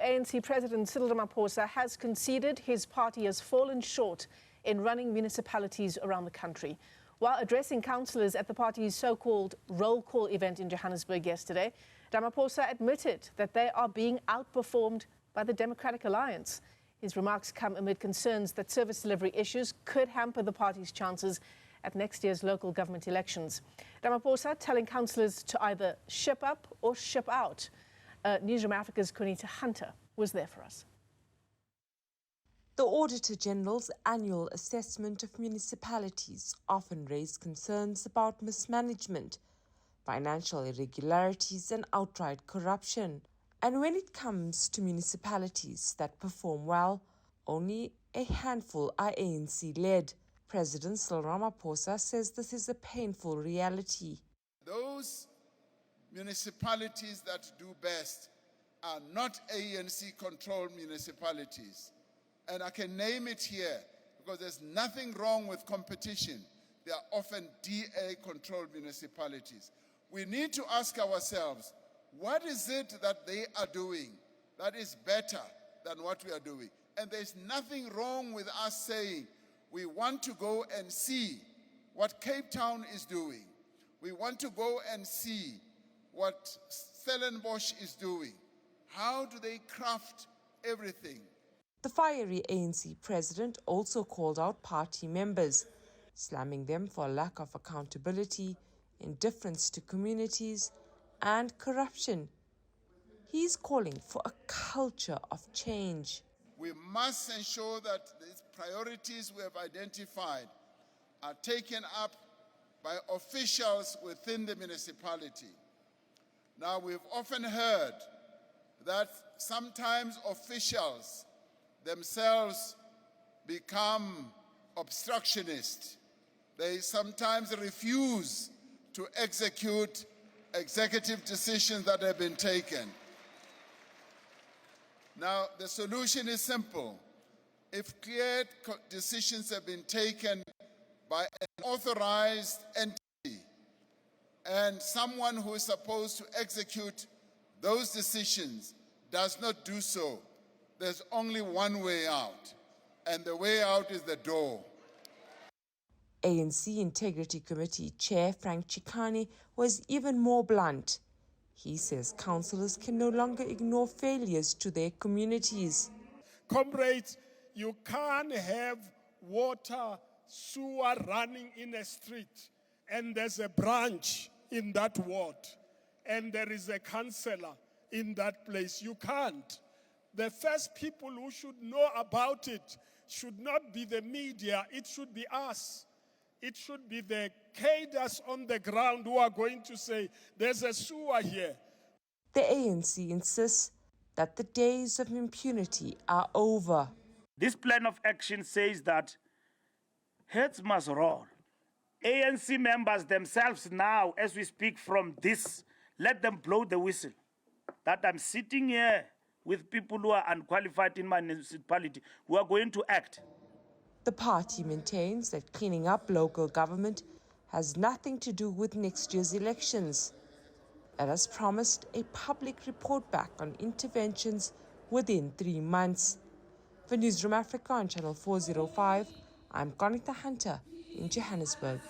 ANC President Cyril Ramaphosa has conceded his party has fallen short in running municipalities around the country. While addressing councillors at the party's so-called roll call event in Johannesburg yesterday, Ramaphosa admitted that they are being outperformed by the Democratic Alliance. His remarks come amid concerns that service delivery issues could hamper the party's chances at next year's local government elections. Ramaphosa telling councillors to either ship up or ship out. Newzroom Afrika's Qaanitah was there for us. The Auditor General's annual assessment of municipalities often raised concerns about mismanagement, financial irregularities and outright corruption. And when it comes to municipalities that perform well, only a handful are ANC-led. President Cyril Ramaphosa says this is a painful reality. Those municipalities that do best are not ANC-controlled municipalities. And I can name it here because there's nothing wrong with competition. They are often DA-controlled municipalities. We need to ask ourselves, what is it that they are doing that is better than what we are doing? And there's nothing wrong with us saying we want to go and see what Cape Town is doing. We want to go and see what Stellenbosch is doing. How do they craft everything? The fiery ANC president also called out party members, slamming them for a lack of accountability, indifference to communities, and corruption. He's calling for a culture of change. We must ensure that these priorities we have identified are taken up by officials within the municipality. Now, we've often heard that sometimes officials themselves become obstructionists. They sometimes refuse to execute executive decisions that have been taken. Now, the solution is simple. If clear decisions have been taken by an authorized entity and someone who is supposed to execute those decisions does not do so, there's only one way out, and the way out is the door. ANC Integrity Committee Chair Frank Chikane was even more blunt. He says councillors can no longer ignore failures to their communities. Comrades, you can't have water, sewer running in a street, and there's a branch in that ward, and there is a councillor in that place. You can't. The first people who should know about it should not be the media, it should be us. It should be the cadres on the ground who are going to say, there's a sewer here. The ANC insists that the days of impunity are over. This plan of action says that heads must roll. ANC members themselves now, as we speak from this, let them blow the whistle. That I'm sitting here with people who are unqualified in my municipality, who are going to act. The party maintains that cleaning up local government has nothing to do with next year's elections. It has promised a public report back on interventions within 3 months. For Newzroom Afrika on Channel 405, I'm Qaanitah in Johannesburg.